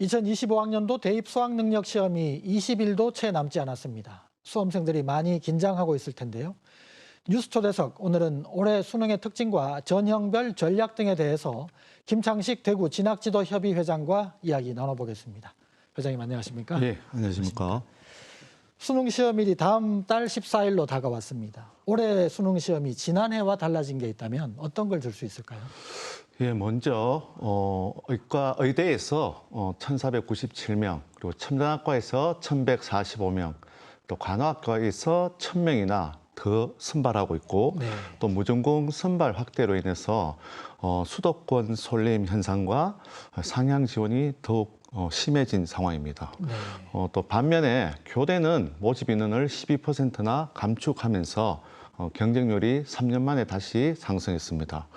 2025학년도 대입 수학능력 시험이 20일도 채 남지 않았습니다. 수험생들이 많이 긴장하고 있을 텐데요. 뉴스초대석, 오늘은 올해 수능의 특징과 전형별 전략 등에 대해서 김창식 대구 진학지도협의 회장과 이야기 나눠보겠습니다. 회장님 안녕하십니까? 네, 안녕하십니까? 수능 시험일이 다음 달 14일로 다가왔습니다. 올해 수능 시험이 지난해와 달라진 게 있다면 어떤 걸 들 수 있을까요? 예, 먼저 의대에서 1,497명, 그리고 첨단학과에서 1,145명, 또 간호학과에서 1,000명이나 더 선발하고 있고, 네. 또 무전공 선발 확대로 인해서 수도권 솔림 현상과 상향 지원이 더욱 심해진 상황입니다. 네. 또 반면에 교대는 모집 인원을 12%나 감축하면서 경쟁률이 3년 만에 다시 상승했습니다.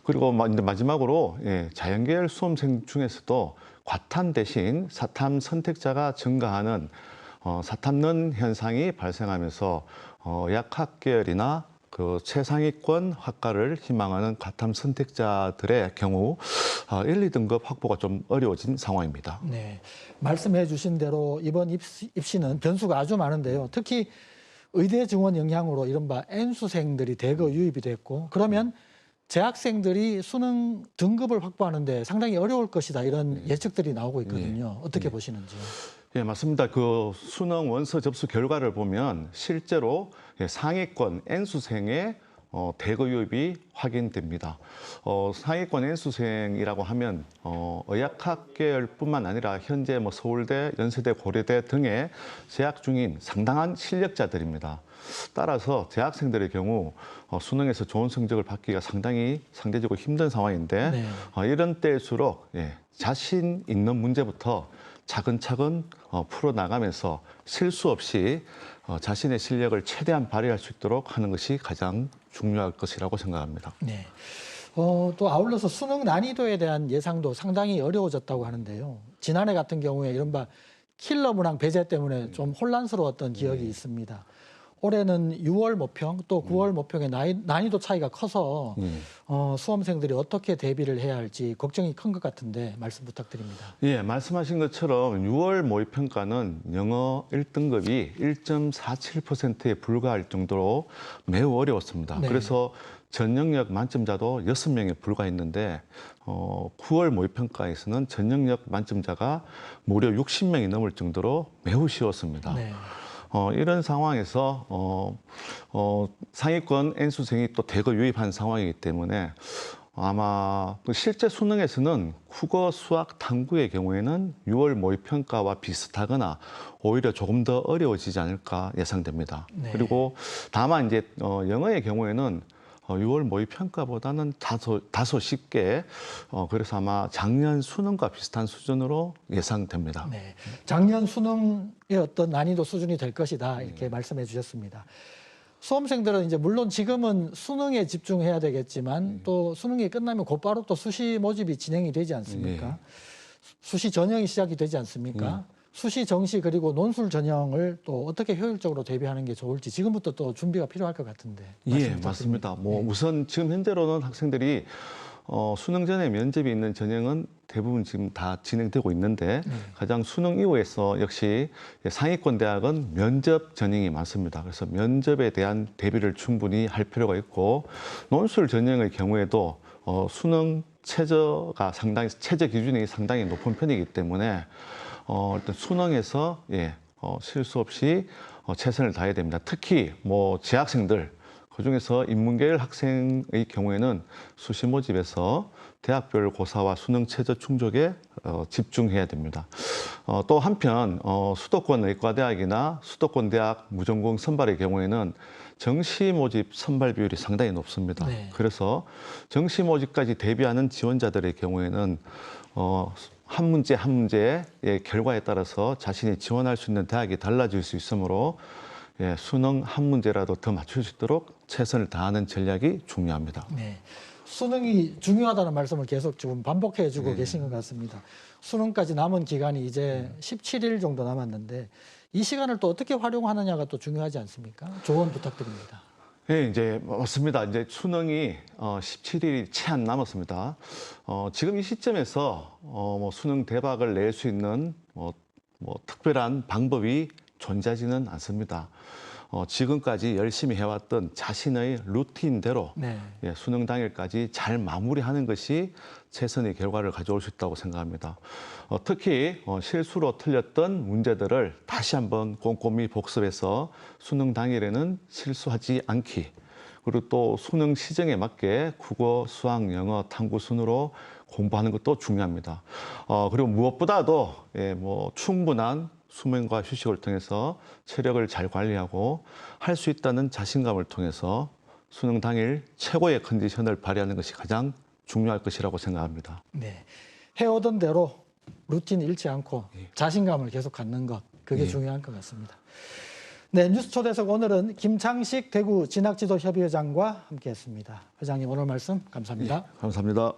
그리고 마지막으로 자연계열 수험생 중에서도 과탐 대신 사탐 선택자가 증가하는 사탐론 현상이 발생하면서 약학계열이나 그 최상위권 학과를 희망하는 과탐 선택자들의 경우 1, 2등급 확보가 좀 어려워진 상황입니다. 네, 말씀해 주신 대로 이번 입시는 변수가 아주 많은데요. 특히 의대 증원 영향으로 이른바 N수생들이 대거 유입이 됐고, 그러면 재학생들이 수능 등급을 확보하는데 상당히 어려울 것이다, 이런 예측들이 나오고 있거든요. 어떻게 보시는지요? 예, 맞습니다. 그 수능 원서 접수 결과를 보면 실제로 상위권 N수생의 대거 유입이 확인됩니다. 상위권 N수생이라고 하면 의학학 계열뿐만 아니라 현재 서울대, 연세대, 고려대 등에 재학 중인 상당한 실력자들입니다. 따라서 재학생들의 경우 수능에서 좋은 성적을 받기가 상대적으로 힘든 상황인데, 네. 이런 때일수록 자신 있는 문제부터 차근차근 풀어나가면서 실수 없이 자신의 실력을 최대한 발휘할 수 있도록 하는 것이 가장 중요할 것이라고 생각합니다. 네. 또 아울러서 수능 난이도에 대한 예상도 상당히 어려워졌다고 하는데요. 지난해 같은 경우에 이른바 킬러 문항 배제 때문에 좀 혼란스러웠던 기억이 있습니다. 올해는 6월 모평 또 9월 모평의 난이도 차이가 커서 수험생들이 어떻게 대비를 해야 할지 걱정이 큰 것 같은데 말씀 부탁드립니다. 예, 말씀하신 것처럼 6월 모의평가는 영어 1등급이 1.47%에 불과할 정도로 매우 어려웠습니다. 네. 그래서 전 영역 만점자도 6명에 불과했는데 9월 모의평가에서는 전 영역 만점자가 무려 60명이 넘을 정도로 매우 쉬웠습니다. 네. 이런 상황에서 상위권 N수생이 또 대거 유입한 상황이기 때문에 아마 실제 수능에서는 국어, 수학, 탐구의 경우에는 6월 모의평가와 비슷하거나 오히려 조금 더 어려워지지 않을까 예상됩니다. 네. 그리고 다만 이제 영어의 경우에는 6월 모의평가보다는 다소 쉽게 그래서 아마 작년 수능과 비슷한 수준으로 예상됩니다. 네. 작년 수능의 어떤 난이도 수준이 될 것이다, 이렇게 말씀해 주셨습니다. 수험생들은 이제 물론 지금은 수능에 집중해야 되겠지만 또 수능이 끝나면 곧바로 또 수시 모집이 진행이 되지 않습니까? 수시 전형이 시작이 되지 않습니까? 수시 정시 그리고 논술 전형을 또 어떻게 효율적으로 대비하는 게 좋을지 지금부터 또 준비가 필요할 것 같은데. 예, 맞습니다. 우선 지금 현재로는 학생들이 수능 전에 면접이 있는 전형은 대부분 지금 다 진행되고 있는데 가장 수능 이후에서 역시 상위권 대학은 면접 전형이 많습니다. 그래서 면접에 대한 대비를 충분히 할 필요가 있고, 논술 전형의 경우에도 수능 최저 기준이 상당히 높은 편이기 때문에 일단 수능에서 실수 없이 최선을 다해야 됩니다. 특히 재학생들, 그중에서 인문계열 학생의 경우에는 수시 모집에서 대학별 고사와 수능 최저 충족에 집중해야 됩니다. 또 한편 수도권 의과대학이나 수도권 대학 무전공 선발의 경우에는 정시 모집 선발 비율이 상당히 높습니다. 네. 그래서 정시 모집까지 대비하는 지원자들의 경우에는 한 문제 한 문제의 결과에 따라서 자신이 지원할 수 있는 대학이 달라질 수 있으므로 수능 한 문제라도 더 맞출 수 있도록 최선을 다하는 전략이 중요합니다. 네. 수능이 중요하다는 말씀을 계속 지금 반복해 주고 계신 것 같습니다. 수능까지 남은 기간이 이제 17일 정도 남았는데 이 시간을 또 어떻게 활용하느냐가 또 중요하지 않습니까? 조언 부탁드립니다. 네, 이제 맞습니다. 이제 수능이 17일이 채 안 남았습니다. 지금 이 시점에서 뭐 수능 대박을 낼 수 있는 뭐 특별한 방법이 존재하지는 않습니다. 지금까지 열심히 해왔던 자신의 루틴대로 네. 예, 수능 당일까지 잘 마무리하는 것이 최선의 결과를 가져올 수 있다고 생각합니다. 특히 실수로 틀렸던 문제들을 다시 한번 꼼꼼히 복습해서 수능 당일에는 실수하지 않기, 그리고 또 수능 시정에 맞게 국어, 수학, 영어, 탐구 순으로 공부하는 것도 중요합니다. 그리고 무엇보다도 예, 뭐 충분한 수면과 휴식을 통해서 체력을 잘 관리하고 할 수 있다는 자신감을 통해서 수능 당일 최고의 컨디션을 발휘하는 것이 가장 중요할 것이라고 생각합니다. 네. 해오던 대로 루틴 잃지 않고 자신감을 계속 갖는 것, 그게 예. 중요한 것 같습니다. 네, 뉴스 초대석 오늘은 김창식 대구 진학지도협의회장과 함께했습니다. 회장님 오늘 말씀 감사합니다. 감사합니다.